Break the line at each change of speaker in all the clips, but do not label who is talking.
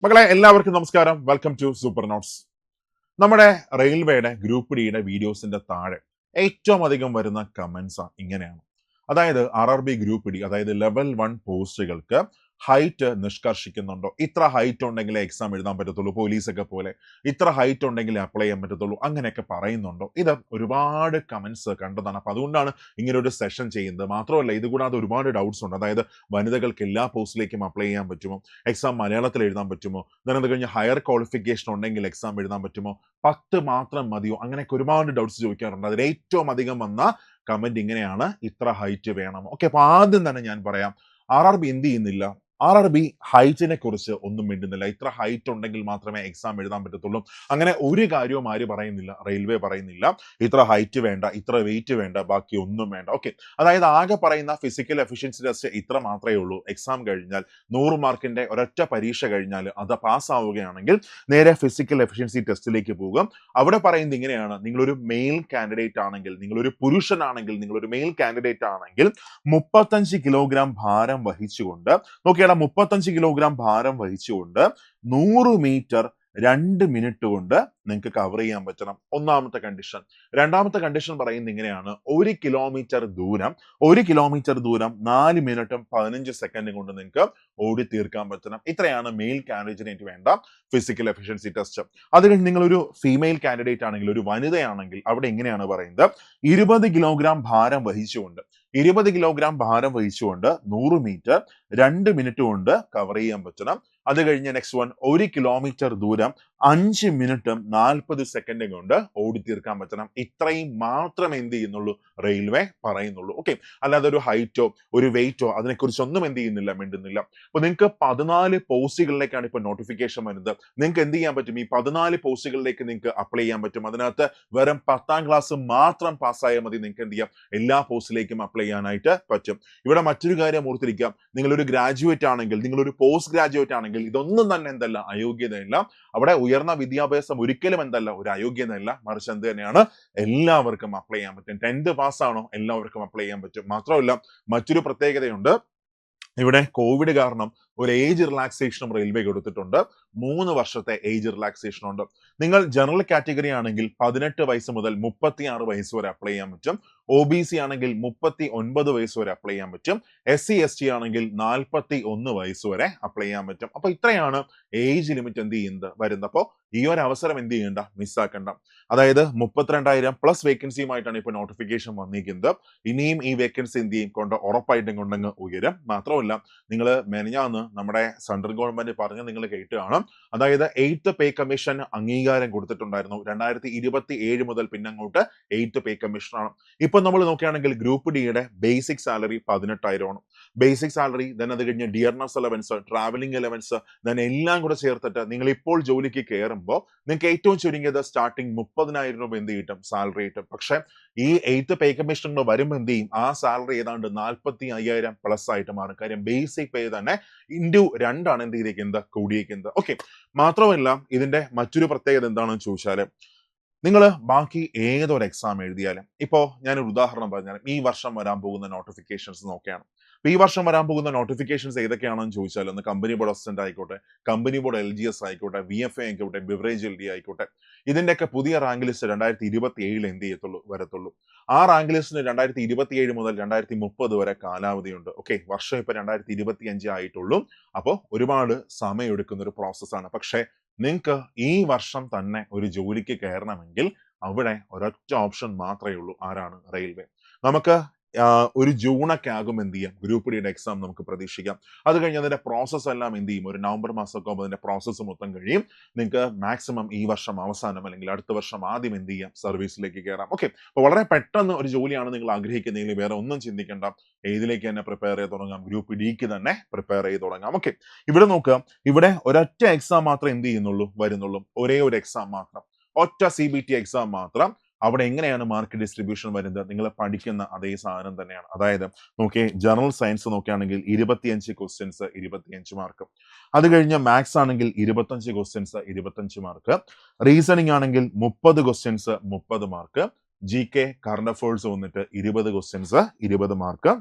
മക്കളെ എല്ലാവർക്കും നമസ്കാരം. Welcome to super notes. നമ്മുടെ റെയിൽവേയുടെ ഗ്രൂപ്പ് ഡിയുടെ വീഡിയോസിന്റെ താഴെ ഏറ്റവും അധികം വരുന്ന കമന്റ്സ് ഇങ്ങനെയാണ്. അതായത് RRB ഗ്രൂപ്പ് ഡി, അതായത് ലെവൽ 1 പോസ്റ്റുകൾക്ക് ഹൈറ്റ് നിഷ്കർഷിക്കുന്നുണ്ടോ? ഇത്ര ഹൈറ്റ് ഉണ്ടെങ്കിലേ എക്സാം എഴുതാൻ പറ്റത്തുള്ളൂ, പോലീസൊക്കെ പോലെ ഇത്ര ഹൈറ്റ് ഉണ്ടെങ്കിലേ അപ്ലൈ ചെയ്യാൻ പറ്റത്തുള്ളൂ, അങ്ങനെയൊക്കെ പറയുന്നുണ്ടോ? ഇത് ഒരുപാട് കമന്റ്സ് കണ്ടതാണ്. അപ്പൊ അതുകൊണ്ടാണ് ഇങ്ങനെ ഒരു സെഷൻ ചെയ്യുന്നത്. മാത്രമല്ല, ഇത് കൂടാതെ ഒരുപാട് ഡൗട്ട്സ് ഉണ്ട്. അതായത് വനിതകൾക്ക് എല്ലാ പോസ്റ്റിലേക്കും അപ്ലൈ ചെയ്യാൻ പറ്റുമോ? എക്സാം മലയാളത്തിൽ എഴുതാൻ പറ്റുമോ? അത് കഴിഞ്ഞ് ഹയർ ക്വാളിഫിക്കേഷൻ ഉണ്ടെങ്കിൽ എക്സാം എഴുതാൻ പറ്റുമോ? 10 മാത്രം മതിയോ? അങ്ങനെയൊക്കെ ഒരുപാട് ഡൗട്ട്സ് ചോദിക്കാറുണ്ട്. അതിൽ ഏറ്റവും അധികം വന്ന കമന്റ് ഇങ്ങനെയാണ്, ഇത്ര ഹൈറ്റ് വേണം. ഓക്കെ, അപ്പൊ ആദ്യം തന്നെ ഞാൻ പറയാം, RRB എന്ത് ചെയ്യുന്നില്ല? RRB ഹൈറ്റിനെ കുറിച്ച് ഒന്നും മിണ്ടുന്നില്ല. ഇത്ര ഹൈറ്റ് ഉണ്ടെങ്കിൽ മാത്രമേ എക്സാം എഴുതാൻ പറ്റത്തുള്ളൂ, അങ്ങനെ ഒരു കാര്യവും ആര് പറയുന്നില്ല, റെയിൽവേ പറയുന്നില്ല. ഇത്ര ഹൈറ്റ് വേണ്ട, ഇത്ര വെയിറ്റ് വേണ്ട, ബാക്കി ഒന്നും വേണ്ട. ഓക്കെ, അതായത് ആകെ പറയുന്ന ഫിസിക്കൽ എഫിഷ്യൻസി ടെസ്റ്റ് ഇത്ര മാത്രമേ ഉള്ളൂ. എക്സാം കഴിഞ്ഞാൽ 100 മാർക്കിന്റെ ഒരൊറ്റ പരീക്ഷ കഴിഞ്ഞാൽ അത് പാസ്സാവുകയാണെങ്കിൽ നേരെ ഫിസിക്കൽ എഫിഷ്യൻസി ടെസ്റ്റിലേക്ക് പോകും. അവിടെ പറയുന്നത് ഇങ്ങനെയാണ്, നിങ്ങളൊരു മെയിൽ കാൻഡിഡേറ്റ് ആണെങ്കിൽ, നിങ്ങളൊരു പുരുഷനാണെങ്കിൽ, നിങ്ങളൊരു മെയിൽ കാൻഡിഡേറ്റ് ആണെങ്കിൽ 35 കിലോഗ്രാം ഭാരം വഹിച്ചുകൊണ്ട്, നോക്കിയാൽ 35 കിലോഗ്രാം ഭാരം വഹിച്ചുകൊണ്ട് 100 മീറ്റർ 2 മിനിറ്റ് കൊണ്ട് നിങ്ങൾക്ക് കവർ ചെയ്യാൻ പറ്റണം. ഒന്നാമത്തെ കണ്ടീഷൻ. രണ്ടാമത്തെ കണ്ടീഷൻ പറയുന്നത് ഇങ്ങനെയാണ്, 1 കിലോമീറ്റർ ദൂരം 4 മിനിറ്റും 15 സെക്കൻഡും കൊണ്ട് നിങ്ങൾക്ക് ഓടി തീർക്കാൻ പറ്റണം. ഇത്രയാണ് മെയിൽ കാൻഡിഡേറ്റിന് വേണ്ട ഫിസിക്കൽ എഫിഷ്യൻസി ടെസ്റ്റ്. അത് കഴിഞ്ഞ് നിങ്ങളൊരു ഫീമെയിൽ കാൻഡിഡേറ്റ് ആണെങ്കിൽ, ഒരു വനിതയാണെങ്കിൽ, അവിടെ എങ്ങനെയാണ് പറയുന്നത്, 20 കിലോഗ്രാം ഭാരം വഹിച്ചുകൊണ്ട് 100 മീറ്റർ 2 മിനിറ്റ് കൊണ്ട് കവർ ചെയ്യാൻ പറ്റണം. അത് കഴിഞ്ഞ് നെക്സ്റ്റ് വൺ, 1 കിലോമീറ്റർ ദൂരം 5 മിനിറ്റും 40 സെക്കൻഡും കൊണ്ട് ഓടി തീർക്കാൻ പറ്റണം. ഇത്രയും മാത്രമേ എന്ത് ചെയ്യുന്നുള്ളൂ, റെയിൽവേ പറയുന്നുള്ളൂ. ഓക്കെ, അല്ലാതെ ഒരു ഹൈറ്റോ ഒരു വെയിറ്റോ അതിനെക്കുറിച്ച് ഒന്നും എന്ത് ചെയ്യുന്നില്ല, മിണ്ടുന്നില്ല. അപ്പൊ നിങ്ങൾക്ക് 14 പോസ്റ്റുകളിലേക്കാണ് ഇപ്പൊ നോട്ടിഫിക്കേഷൻ വരുന്നത്. നിങ്ങൾക്ക് എന്ത് ചെയ്യാൻ പറ്റും? ഈ 14 പോസ്റ്റുകളിലേക്ക് നിങ്ങൾക്ക് അപ്ലൈ ചെയ്യാൻ പറ്റും. അതിനകത്ത് വെറും 10ാം ക്ലാസ് മാത്രം പാസ്സായാൽ മതി. നിങ്ങൾക്ക് എന്ത് ചെയ്യാം, എല്ലാ പോസ്റ്റിലേക്കും അപ്ലൈ ചെയ്യാനായിട്ട് പറ്റും. ഇവിടെ മറ്റൊരു കാര്യം ഓർത്തിരിക്കാം, നിങ്ങളൊരു ഗ്രാജുവേറ്റ് ആണെങ്കിൽ, നിങ്ങളൊരു പോസ്റ്റ് ഗ്രാജുവേറ്റ് ആണെങ്കിൽ, ഇതൊന്നും തന്നെ എന്തല്ല, അയോഗ്യതയില്ല. അവിടെ ഉയർന്ന വിദ്യാഭ്യാസം ഒരിക്കലും എന്തല്ല, ഒരു അയോഗ്യതയല്ല, മറിച്ച് എന്ത് തന്നെയാണ്, എല്ലാവർക്കും അപ്ലൈ ചെയ്യാൻ പറ്റും. 10th പാസ്സാണോ, എല്ലാവർക്കും അപ്ലൈ ചെയ്യാൻ പറ്റും. മാത്രമല്ല, മറ്റൊരു പ്രത്യേകതയുണ്ട്. ഇവിടെ കോവിഡ് കാരണം ഒരു ഏജ് റിലാക്സേഷനും റെയിൽവേ കൊടുത്തിട്ടുണ്ട്. 3 വർഷത്തെ ഏജ് റിലാക്സേഷൻ ഉണ്ട്. നിങ്ങൾ ജനറൽ കാറ്റഗറി ആണെങ്കിൽ 18 വയസ്സ് മുതൽ 36 വയസ്സ് വരെ അപ്ലൈ ചെയ്യാൻ പറ്റും. OBC ആണെങ്കിൽ 39 വയസ്സ് വരെ അപ്ലൈ ചെയ്യാൻ പറ്റും. SC/ST ആണെങ്കിൽ 41 വയസ്സ് വരെ അപ്ലൈ ചെയ്യാൻ പറ്റും. അപ്പൊ ഇത്രയാണ് ഏജ് ലിമിറ്റ് എന്ത് ചെയ്യുന്നത് വരുന്നത്. അപ്പോൾ ഈ ഒരു അവസരം എന്ത് ചെയ്യണ്ട, മിസ്സാക്കണ്ട. അതായത് 32,000 പ്ലസ് വേക്കൻസിയുമായിട്ടാണ് ഇപ്പൊ നോട്ടിഫിക്കേഷൻ വന്നിരിക്കുന്നത്. ഇനിയും ഈ വേക്കൻസി എന്ത് ചെയ്യും, കൊണ്ട് ഉറപ്പായിട്ടും കൊണ്ടങ്ങ് ഉയരും. മാത്രമല്ല, നിങ്ങൾ മെനഞ്ഞാന്ന് നമ്മുടെ സെൻട്രൽ ഗവൺമെന്റ് പറഞ്ഞ് നിങ്ങൾ കേട്ട് കാണും. അതായത് 8th പേ കമ്മീഷൻ അംഗീകാരം കൊടുത്തിട്ടുണ്ടായിരുന്നു. 2027 മുതൽ പിന്നങ്ങോട്ട് 8th പേ കമ്മീഷൻ ആണ്. ഇപ്പൊ നമ്മൾ നോക്കുകയാണെങ്കിൽ ഗ്രൂപ്പ് ഡിയുടെ ബേസിക് സാലറി 18,000 ആണ്. ബേസിക് സാലറി, ദെൻ അത് കഴിഞ്ഞ് dearness allowance, travelling allowance, then എല്ലാം കൂടെ ചേർത്തിട്ട് നിങ്ങൾ ഇപ്പോൾ ജോലിക്ക് കയറുമ്പോൾ നിങ്ങൾക്ക് ഏറ്റവും ചുരുങ്ങിയത് സ്റ്റാർട്ടിങ് 30,000 രൂപ എന്ത് കിട്ടും, സാലറി കിട്ടും. പക്ഷെ ഈ 8th പേ കമ്മീഷൻ വരുമ്പോൾ എന്ത് ചെയ്യും, ആ സാലറി ഏതാണ്ട് 45,000 പ്ലസ് ആയിട്ട് മാറും. കാര്യം ബേസിക് പേ തന്നെ ഇൻറ്റു 2 ആണ് എന്ത് ചെയ്തിരിക്കുന്നത്, കൂടിയിരിക്കുന്നത്. ഓക്കെ, മാത്രമല്ല ഇതിന്റെ മറ്റൊരു പ്രത്യേകത എന്താണെന്ന് ചോദിച്ചാൽ, നിങ്ങൾ ബാക്കി ഏതൊരു എക്സാം എഴുതിയാലും, ഇപ്പോൾ ഞാനൊരു ഉദാഹരണം പറഞ്ഞാലും, ഈ വർഷം വരാൻ പോകുന്ന നോട്ടിഫിക്കേഷൻസ് നോക്കുകയാണ്. അപ്പൊ ഈ വർഷം വരാൻ പോകുന്ന നോട്ടിഫിക്കേഷൻസ് ഏതൊക്കെയാണെന്ന് ചോദിച്ചാൽ, ഒന്ന് കമ്പനി ബോർഡ് അസിസ്റ്റന്റ് ആയിക്കോട്ടെ, കമ്പനി ബോർഡ് LGS ആയിക്കോട്ടെ, VFA ആയിക്കോട്ടെ, ബിവറേജ് LD ആയിക്കോട്ടെ, ഇതിന്റെയൊക്കെ പുതിയ റാങ്ക് ലിസ്റ്റ് 2027 എന്ത് ചെയ്യത്തുള്ളൂ, വരത്തുള്ളൂ. ആ റാങ്ക് ലിസ്റ്റിന് 2027 മുതൽ 2030 വരെ കാലാവധിയുണ്ട്. ഓക്കെ, വർഷം ഇപ്പൊ 2025 ആയിട്ടുള്ളൂ. അപ്പോൾ ഒരുപാട് സമയം എടുക്കുന്ന ഒരു പ്രോസസ്സാണ്. പക്ഷെ നിങ്ങൾക്ക് ഈ വർഷം തന്നെ ഒരു ജോലിക്ക് കയറണമെങ്കിൽ അവിടെ ഒരൊറ്റ ഓപ്ഷൻ മാത്രമേ ഉള്ളൂ. ആരാണ്? റെയിൽവേ. നമുക്ക് ഒരു ജൂണൊക്കെ ആകും എന്ത് ചെയ്യാം, ഗ്രൂപ്പ് ഡിയുടെ എക്സാം നമുക്ക് പ്രതീക്ഷിക്കാം. അത് കഴിഞ്ഞ് അതിന്റെ പ്രോസസ്സ് എല്ലാം എന്ത് ചെയ്യും, ഒരു നവംബർ മാസമൊക്കെ ആകുമ്പോൾ അതിന്റെ പ്രോസസ്സ് മൊത്തം കഴിയും. നിങ്ങൾക്ക് മാക്സിമം ഈ വർഷം അവസാനം അല്ലെങ്കിൽ അടുത്ത വർഷം ആദ്യം എന്ത് ചെയ്യാം, സർവീസിലേക്ക് കയറാം. ഓക്കെ, അപ്പൊ വളരെ പെട്ടെന്ന് ഒരു ജോലിയാണ് നിങ്ങൾ ആഗ്രഹിക്കുന്നതെങ്കിൽ വേറെ ഒന്നും ചിന്തിക്കേണ്ട, ഏതിലേക്ക് തന്നെ പ്രിപ്പയർ ചെയ്ത് തുടങ്ങാം, ഗ്രൂപ്പ് ഡിക്ക് തന്നെ പ്രിപ്പയർ ചെയ്ത് തുടങ്ങാം. ഓക്കെ, ഇവിടെ നോക്കുക, ഇവിടെ ഒരൊറ്റ എക്സാം മാത്രം എന്ത് ചെയ്യുന്നുള്ളൂ, വരുന്നുള്ളൂ. ഒരേ ഒരു എക്സാം മാത്രം, ഒറ്റ CBT എക്സാം മാത്രം. അവിടെ എങ്ങനെയാണ് മാർക്ക് ഡിസ്ട്രിബ്യൂഷൻ വരുന്നത്, നിങ്ങൾ പഠിക്കുന്ന അതേ സാധനം തന്നെയാണ്. അതായത് നോക്കിയേ, ജനറൽ സയൻസ് നോക്കുകയാണെങ്കിൽ 25 ക്വസ്റ്റ്യൻസ് 25 മാർക്ക്. അത് കഴിഞ്ഞ് മാത്സ് ആണെങ്കിൽ 25 ക്വസ്റ്റ്യൻസ് 25 മാർക്ക്. റീസണിങ് ആണെങ്കിൽ 30 questions 30 mark. GK current affairs വന്നിട്ട് 20 ക്വസ്റ്റ്യൻസ് 20 മാർക്ക്.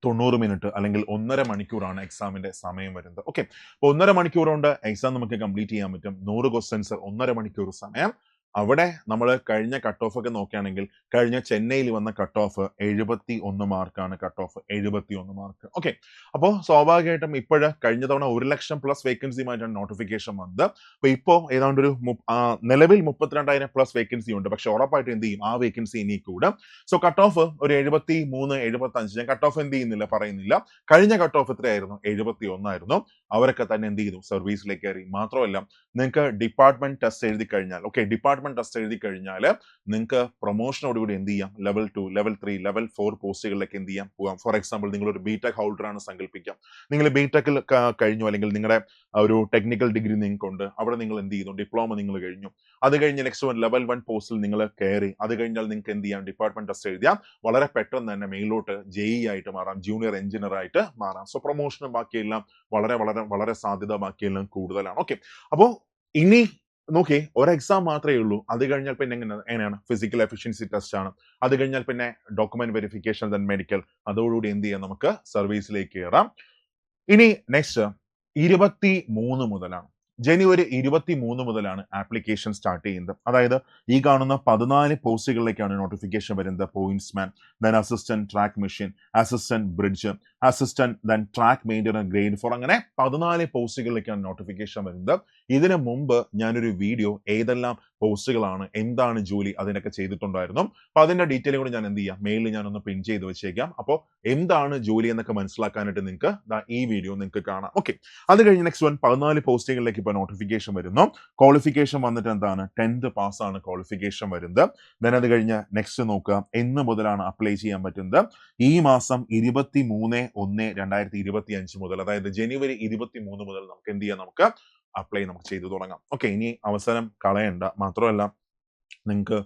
90 മിനിറ്റ് അല്ലെങ്കിൽ 1.5 മണിക്കൂറാണ് എക്സാമിന്റെ സമയം വരുന്നത്. ഓക്കെ, അപ്പോൾ 1.5 മണിക്കൂർ കൊണ്ട് എക്സാം നമുക്ക് കംപ്ലീറ്റ് ചെയ്യാൻ പറ്റും. 100 ക്വസ്റ്റ്യൻസ്, 1.5 മണിക്കൂർ സമയം. അവിടെ നമ്മൾ കഴിഞ്ഞ കട്ട് ഓഫ് ഒക്കെ നോക്കുകയാണെങ്കിൽ കഴിഞ്ഞ ചെന്നൈയിൽ വന്ന കട്ട് ഓഫ് 71 മാർക്കാണ്. Cut off 71 mark. ഓക്കെ, അപ്പോൾ സ്വാഭാവികമായിട്ടും ഇപ്പോഴ് കഴിഞ്ഞ തവണ 1,00,000+ വേക്കൻസിയുമായിട്ടാണ് നോട്ടിഫിക്കേഷൻ വന്നത്. അപ്പൊ ഇപ്പോൾ ഏതാണ്ട് ഒരു നിലവിൽ 32,000+ വേക്കൻസി ഉണ്ട്. പക്ഷെ ഉറപ്പായിട്ട് എന്ത് ചെയ്യും, ആ വേക്കൻസി ഇനി കൂടും. സോ കട്ട് ഓഫ് ഒരു 73, 75. ഞാൻ കട്ട് ഓഫ് എന്ത് ചെയ്യുന്നില്ല, പറയുന്നില്ല. കഴിഞ്ഞ കട്ട് ഓഫ് എത്രയായിരുന്നു? 71 ആയിരുന്നു. അവരൊക്കെ തന്നെ എന്ത് ചെയ്തു, സർവീസിലേക്ക് കയറി. മാത്രമല്ല നിങ്ങൾക്ക് ഡിപ്പാർട്ട്മെന്റ് ടെസ്റ്റ് എഴുതി കഴിഞ്ഞാൽ, ഓക്കെ, ഡിപ്പാർട്ട്മെന്റ് ടെസ്റ്റ് എഴുതി കഴിഞ്ഞാൽ നിങ്ങൾക്ക് പ്രൊമോഷനോടുകൂടി എന്ത് ചെയ്യാം, ലെവൽ 2, ലെവൽ 3, ലെവൽ 4 പോസ്റ്റുകളിലേക്ക് എന്ത് ചെയ്യാം, പോകാം. ഫോർ എക്സാമ്പിൾ നിങ്ങൾ ഒരു ബിടെക് ഹോൾഡർ ആണ് സങ്കല്പിക്കാം. നിങ്ങൾ ബിടെക്കിൽ കഴിഞ്ഞു, അല്ലെങ്കിൽ നിങ്ങളുടെ ഒരു ടെക്നിക്കൽ ഡിഗ്രി നിങ്ങൾക്കുണ്ട്. അവിടെ നിങ്ങൾ എന്ത് ചെയ്യുന്നു, ഡിപ്ലോമ നിങ്ങൾ കഴിഞ്ഞു. അത് കഴിഞ്ഞ് നെക്സ്റ്റ് ലെവൽ 1 പോസ്റ്റിൽ നിങ്ങൾ കയറി. അത് കഴിഞ്ഞാൽ നിങ്ങൾക്ക് എന്ത് ചെയ്യാം, ഡിപ്പാർട്ട്മെന്റ് ടെസ്റ്റ് എഴുതിയാൽ വളരെ പെട്ടെന്ന് തന്നെ മെയിലോട്ട് JE ആയിട്ട് മാറാം, ജൂനിയർ എഞ്ചിനീയർ ആയിട്ട് മാറാം. സോ പ്രൊമോഷനും ബാക്കിയെല്ലാം വളരെ വളരെ വളരെ സാധ്യത ബാക്കിയെല്ലാം കൂടുതലാണ്. ഓക്കെ, അപ്പോൾ ഇനി നോക്കി ഒരു എക്സാം മാത്രമേ ഉള്ളൂ. അത് കഴിഞ്ഞാൽ പിന്നെ എങ്ങനെയാണ്, ഫിസിക്കൽ എഫിഷ്യൻസി ടെസ്റ്റ് ആണ്. അത് കഴിഞ്ഞാൽ പിന്നെ ഡോക്യുമെന്റ് വെരിഫിക്കേഷൻ, ദെൻ മെഡിക്കൽ. അതോടുകൂടി എന്ത് ചെയ്യാം, നമുക്ക് സർവീസിലേക്ക് കയറാം. ഇനി നെക്സ്റ്റ് 23 മുതലാണ്, ജനുവരി 23 മുതലാണ് ആപ്ലിക്കേഷൻ സ്റ്റാർട്ട് ചെയ്യുന്നത്. അതായത് ഈ കാണുന്ന 14 പോസ്റ്റുകളിലേക്കാണ് നോട്ടിഫിക്കേഷൻ വരുന്നത്. പോയിന്റ്സ്മാൻ, then assistant track machine, assistant bridge, assistant, then track maintainer grade 4. അങ്ങനെ 14 പോസ്റ്റുകളിലേക്കാണ് നോട്ടിഫിക്കേഷൻ വരുന്നത്. ഇതിനു മുമ്പ് ഞാനൊരു വീഡിയോ ഏതെല്ലാം പോസ്റ്റുകളാണ്, എന്താണ് ജോലി, അതിനൊക്കെ ചെയ്തിട്ടുണ്ടായിരുന്നു. അപ്പൊ അതിന്റെ ഡീറ്റെയിൽ കൂടി ഞാൻ എന്ത് ചെയ്യാം, മെയിലിൽ ഞാനൊന്ന് പിൻ ചെയ്ത് വെച്ചേക്കാം. അപ്പോൾ എന്താണ് ജോലി എന്നൊക്കെ മനസ്സിലാക്കാനായിട്ട് നിങ്ങൾക്ക് ഈ വീഡിയോ നിങ്ങൾക്ക് കാണാം. ഓക്കെ, അത് കഴിഞ്ഞ് നെക്സ്റ്റ് 14 പോസ്റ്റുകളിലേക്ക് ഇപ്പോൾ നോട്ടിഫിക്കേഷൻ വരുന്നു. ക്വാളിഫിക്കേഷൻ വന്നിട്ട് എന്താണ്, 10th പാസ്സാണ് ക്വാളിഫിക്കേഷൻ വരുന്നത്. ദെൻ അത് കഴിഞ്ഞ് നെക്സ്റ്റ് നോക്കുക, എന്ന് മുതലാണ് അപ്ലൈ ചെയ്യാൻ പറ്റുന്നത്. ഈ മാസം 23/1/2025 മുതൽ, അതായത് ജനുവരി 23 മുതൽ നമുക്ക് എന്ത് ചെയ്യാം, നമുക്ക് അപ്ലൈ നമുക്ക് ചെയ്തു തുടങ്ങാം. ഓക്കെ, ഇനി അവസരം കളയണ്ട. മാത്രമല്ല നിങ്ങൾക്ക്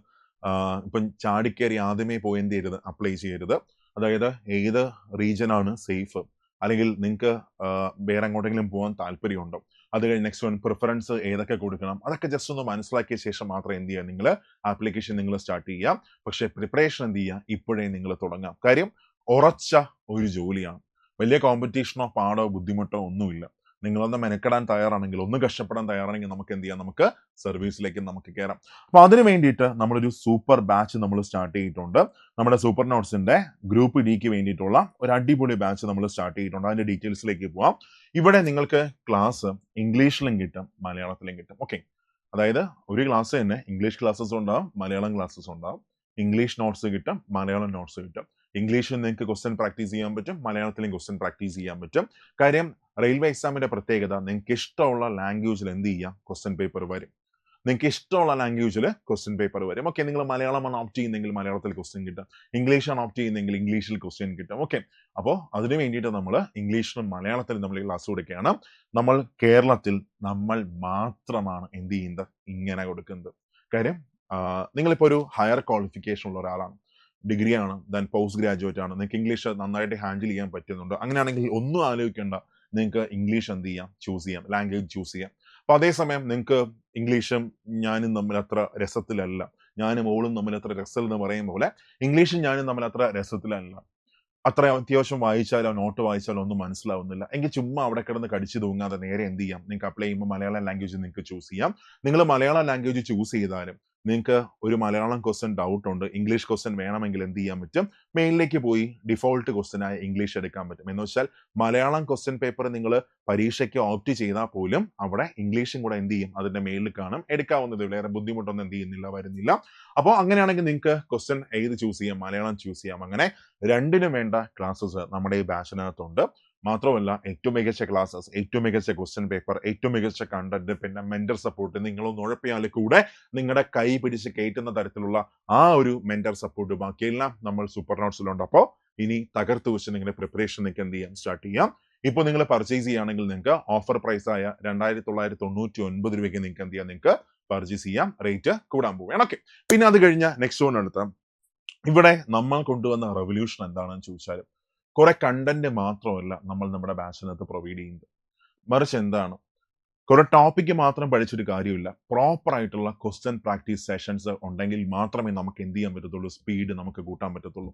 ഇപ്പം ചാടിക്കേറി ആദ്യമേ പോയി എന്ത് ചെയ്യരുത്, അപ്ലൈ ചെയ്യരുത്. അതായത് ഏത് റീജിയനാണ് സേഫ്, അല്ലെങ്കിൽ നിങ്ങൾക്ക് വേറെ എങ്ങോട്ടെങ്കിലും പോകാൻ താല്പര്യമുണ്ടോ, അത് കഴിഞ്ഞ് നെക്സ്റ്റ് പ്രിഫറൻസ് ഏതൊക്കെ കൊടുക്കണം, അതൊക്കെ ജസ്റ്റ് ഒന്ന് മനസ്സിലാക്കിയ ശേഷം മാത്രം എന്ത് ചെയ്യുക, നിങ്ങൾ ആപ്ലിക്കേഷൻ നിങ്ങൾ സ്റ്റാർട്ട് ചെയ്യാം. പക്ഷേ പ്രിപ്പറേഷൻ എന്ത് ചെയ്യുക, ഇപ്പോഴേ നിങ്ങൾ തുടങ്ങാം. കാര്യം ഉറച്ച ഒരു ജോലിയാണ്. വലിയ കോമ്പറ്റീഷനോ പാടോ ബുദ്ധിമുട്ടോ ഒന്നുമില്ല. നിങ്ങളൊന്ന് മെനക്കെടാൻ തയ്യാറാണെങ്കിൽ, ഒന്ന് കഷ്ടപ്പെടാൻ തയ്യാറാണെങ്കിൽ നമുക്ക് എന്ത് ചെയ്യാം, നമുക്ക് സർവീസിലേക്ക് നമുക്ക് കയറാം. അപ്പൊ അതിന് വേണ്ടിയിട്ട് നമ്മളൊരു സൂപ്പർ ബാച്ച് നമ്മൾ സ്റ്റാർട്ട് ചെയ്തിട്ടുണ്ട്. നമ്മുടെ സൂപ്പർ നോട്ട്സിന്റെ ഗ്രൂപ്പ് ഡിക്ക് വേണ്ടിയിട്ടുള്ള ഒരു അടിപൊളി ബാച്ച് നമ്മൾ സ്റ്റാർട്ട് ചെയ്തിട്ടുണ്ട്. അതിന്റെ ഡീറ്റെയിൽസിലേക്ക് പോവാം. ഇവിടെ നിങ്ങൾക്ക് ക്ലാസ് ഇംഗ്ലീഷിലും കിട്ടും, മലയാളത്തിലും കിട്ടും. ഓക്കെ, അതായത് ഒരു ക്ലാസ് തന്നെ ഇംഗ്ലീഷ് ക്ലാസ്സസ് ഉണ്ടാവും, മലയാളം ക്ലാസ്സസ് ഉണ്ടാവും. ഇംഗ്ലീഷ് നോട്ട്സ് കിട്ടും, മലയാളം നോട്ട്സ് കിട്ടും. ഇംഗ്ലീഷിൽ നിങ്ങൾക്ക് ക്വസ്റ്റ്യൻ പ്രാക്ടീസ് ചെയ്യാൻ പറ്റും, മലയാളത്തിലും ക്വസ്റ്റ്യൻ പ്രാക്ടീസ് ചെയ്യാൻ പറ്റും. കാര്യം റെയിൽവേ എക്സാമിന്റെ പ്രത്യേകത, നിങ്ങൾക്ക് ഇഷ്ടമുള്ള ലാംഗ്വേജിൽ എന്ത് ചെയ്യാം, ക്വസ്റ്റ്യൻ പേപ്പർ വരും. നിങ്ങൾക്ക് ഇഷ്ടമുള്ള ലാംഗ്വേജിൽ ക്വസ്റ്റ്യൻ പേപ്പർ വരും. ഓക്കെ, നിങ്ങൾ മലയാളമാണ് ഓപ്റ്റ് ചെയ്യുന്നെങ്കിൽ മലയാളത്തിൽ ക്വസ്റ്റ്യൻ കിട്ടും, ഇംഗ്ലീഷാണ് ഓപ്റ്റ് ചെയ്യുന്നെങ്കിൽ ഇംഗ്ലീഷിൽ ക്വസ്റ്റ്യൻ കിട്ടും. ഓക്കെ, അപ്പോൾ അതിന് വേണ്ടിയിട്ട് നമ്മൾ ഇംഗ്ലീഷിലും മലയാളത്തിലും നമ്മൾ ക്ലാസ് കൊടുക്കുകയാണ്. നമ്മൾ കേരളത്തിൽ നമ്മൾ മാത്രമാണ് എന്ത് ചെയ്യുന്നത്, ഇങ്ങനെ കൊടുക്കുന്നത്. കാര്യം നിങ്ങളിപ്പോൾ ഒരു ഹയർ ക്വാളിഫിക്കേഷൻ ഉള്ള ഒരാളാണ്, ഡിഗ്രി ആണ്, ദെൻ പോസ്റ്റ് ഗ്രാജുവേറ്റ് ആണ്, നിങ്ങൾക്ക് ഇംഗ്ലീഷ് നന്നായിട്ട് ഹാൻഡിൽ ചെയ്യാൻ പറ്റുന്നുണ്ട്. അങ്ങനെയാണെങ്കിൽ ഒന്നും ആലോചിക്കേണ്ട, നിങ്ങൾക്ക് ഇംഗ്ലീഷ് എന്ത് ചെയ്യാം, ചൂസ് ചെയ്യാം, ലാംഗ്വേജ് ചൂസ് ചെയ്യാം. അപ്പൊ അതേസമയം നിങ്ങൾക്ക് ഇംഗ്ലീഷും ഞാനും തമ്മിൽ അത്ര രസത്തിലല്ല, ഞാനും ഓളും തമ്മിൽ അത്ര രസം എന്ന് പറയും പോലെ ഇംഗ്ലീഷും ഞാനും തമ്മിൽ അത്ര രസത്തിലല്ല, അത്ര അത്യാവശ്യം വായിച്ചാലോ നോട്ട് വായിച്ചാലോ ഒന്നും മനസ്സിലാവുന്നില്ല എങ്കിൽ ചുമ്മാ അവിടെ കിടന്ന് കടിച്ചു തൂങ്ങാതെ നേരെ എന്ത് ചെയ്യാം, നിങ്ങൾക്ക് അപ്ലൈ ചെയ്യുമ്പോൾ മലയാളം ലാംഗ്വേജ് നിങ്ങൾക്ക് ചൂസ് ചെയ്യാം. നിങ്ങൾ മലയാളം ലാംഗ്വേജ് ചൂസ് ചെയ്താലും നിങ്ങൾക്ക് ഒരു മലയാളം ക്വസ്റ്റ്യൻ ഡൗട്ട് ഉണ്ട്, ഇംഗ്ലീഷ് ക്വസ്റ്റ്യൻ വേണമെങ്കിൽ എന്ത് ചെയ്യാൻ പറ്റും, മെയിലിലേക്ക് പോയി ഡിഫോൾട്ട് ക്വസ്റ്റ്യൻ ആയി ഇംഗ്ലീഷ് എടുക്കാൻ പറ്റും. എന്ന് വെച്ചാൽ മലയാളം ക്വസ്റ്റ്യൻ പേപ്പർ നിങ്ങൾ പരീക്ഷയ്ക്ക് ഓപ്റ്റ് ചെയ്താൽ പോലും അവിടെ ഇംഗ്ലീഷും കൂടെ എന്ത് ചെയ്യും, അതിന്റെ മെയിലിൽ കാണും, എടുക്കാവുന്നത്. വേറെ ബുദ്ധിമുട്ടൊന്നും എന്ത് ചെയ്യുന്നില്ല, വരുന്നില്ല. അപ്പോൾ അങ്ങനെയാണെങ്കിൽ നിങ്ങൾക്ക് ക്വസ്റ്റ്യൻ ഏത് ചൂസ് ചെയ്യാം, മലയാളം ചൂസ് ചെയ്യാം. അങ്ങനെ രണ്ടിനും വേണ്ട ക്ലാസ്സസ് നമ്മുടെ ഈ ബാച്ചിനകത്തുണ്ട്. മാത്രമല്ല ഏറ്റവും മികച്ച ക്ലാസ്സസ്, ഏറ്റവും മികച്ച ക്വസ്റ്റ്യൻ പേപ്പർ, ഏറ്റവും മികച്ച കണ്ടന്റ്, പിന്നെ മെന്റർ സപ്പോർട്ട്. നിങ്ങളൊന്ന് ഉഴപ്പിയാൽ കൂടെ നിങ്ങളുടെ കൈ പിടിച്ച് കയറ്റുന്ന തരത്തിലുള്ള ആ ഒരു മെന്റർ സപ്പോർട്ട് ബാക്കിയെല്ലാം നമ്മൾ സൂപ്പർ നോട്ട്സിലുണ്ട്. അപ്പോൾ ഇനി തകർത്ത് വെച്ച് നിങ്ങളുടെ പ്രിപ്പറേഷൻ നിങ്ങൾക്ക് എന്ത് ചെയ്യാം, സ്റ്റാർട്ട് ചെയ്യാം. ഇപ്പോൾ നിങ്ങൾ പർച്ചേസ് ചെയ്യുകയാണെങ്കിൽ നിങ്ങൾക്ക് ഓഫർ പ്രൈസ് ആയ 2,999 രൂപയ്ക്ക് നിങ്ങൾക്ക് എന്ത് ചെയ്യാം, നിങ്ങൾക്ക് പർച്ചേസ് ചെയ്യാം. റേറ്റ് കൂടാൻ പോവുകയാണ്. ഓക്കെ, പിന്നെ അത് കഴിഞ്ഞ നെക്സ്റ്റ് വൺ എടുത്താൽ ഇവിടെ നമ്മൾ കൊണ്ടുവന്ന റെവല്യൂഷൻ എന്താണെന്ന് ചോദിച്ചാൽ കുറെ കണ്ടന്റ് മാത്രമല്ല നമ്മൾ നമ്മുടെ ബാച്ചിനകത്ത് പ്രൊവൈഡ് ചെയ്യുന്നത്, മറിച്ച് എന്താണ്, കുറെ ടോപ്പിക്ക് മാത്രം പഠിച്ചൊരു കാര്യമില്ല. പ്രോപ്പർ ആയിട്ടുള്ള ക്വസ്റ്റ്യൻ പ്രാക്ടീസ് സെഷൻസ് ഉണ്ടെങ്കിൽ മാത്രമേ നമുക്ക് എന്ത് ചെയ്യാൻ പറ്റത്തുള്ളൂ, സ്പീഡ് നമുക്ക് കൂട്ടാൻ പറ്റത്തുള്ളൂ.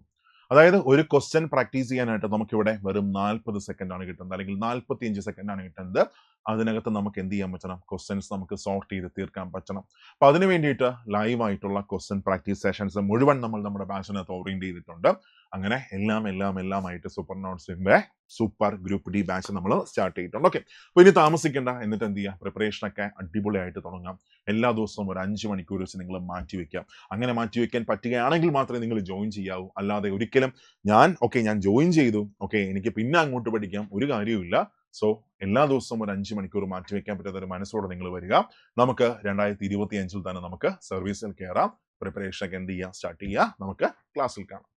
അതായത് ഒരു ക്വസ്റ്റ്യൻ പ്രാക്ടീസ് ചെയ്യാനായിട്ട് നമുക്കിവിടെ വെറും 40 സെക്കൻഡ് ആണ് കിട്ടുന്നത്, അല്ലെങ്കിൽ 45 സെക്കൻഡ് ആണ് കിട്ടുന്നത്. അതിനകത്ത് നമുക്ക് എന്ത് ചെയ്യാൻ പറ്റണം? ക്വസ്റ്റ്യൻസ് നമുക്ക് സോർട്ട് ചെയ്ത് തീർക്കാൻ പറ്റണം. അപ്പൊ അതിന് വേണ്ടിയിട്ട് ലൈവ് ആയിട്ടുള്ള ക്വസ്റ്റ്യൻ പ്രാക്ടീസ് സെഷൻസ് മുഴുവൻ നമ്മൾ നമ്മുടെ ബാച്ചിനകത്ത് ഓറിയന്റ് ചെയ്തിട്ടുണ്ട്. അങ്ങനെ എല്ലാമായിട്ട് സൂപ്പർ നോട്ട്സിന്റെ സൂപ്പർ ഗ്രൂപ്പ് ഡി ബാച്ച് നമ്മൾ സ്റ്റാർട്ട് ചെയ്തിട്ടുണ്ട്. ഓക്കെ, അപ്പൊ ഇനി താമസിക്കേണ്ട, എന്നിട്ട് എന്ത് ചെയ്യുക, പ്രിപ്പറേഷൻ ഒക്കെ അടിപൊളിയായിട്ട് തുടങ്ങാം. എല്ലാ ദിവസവും ഒരു 5 മണിക്കൂർ വെച്ച് നിങ്ങൾ മാറ്റി വെക്കാം. അങ്ങനെ മാറ്റി വെക്കാൻ പറ്റുകയാണെങ്കിൽ മാത്രമേ നിങ്ങൾ ജോയിൻ ചെയ്യാവൂ. അല്ലാതെ ഒരിക്കലും ഞാൻ ജോയിൻ ചെയ്തു, എനിക്ക് പിന്നെ അങ്ങോട്ട് പഠിക്കാം, ഒരു കാര്യവുമില്ല. സോ എല്ലാ ദിവസവും ഒരു 5 മണിക്കൂർ മാറ്റി വെക്കാൻ പറ്റാത്ത ഒരു മനസ്സോടെ നിങ്ങൾ വരിക. നമുക്ക് 2025 തന്നെ നമുക്ക് സർവീസിൽ കയറാം. പ്രിപ്പറേഷൻ ഒക്കെ എന്ത് ചെയ്യുക, സ്റ്റാർട്ട് ചെയ്യുക. നമുക്ക് ക്ലാസ്സിൽ കാണാം.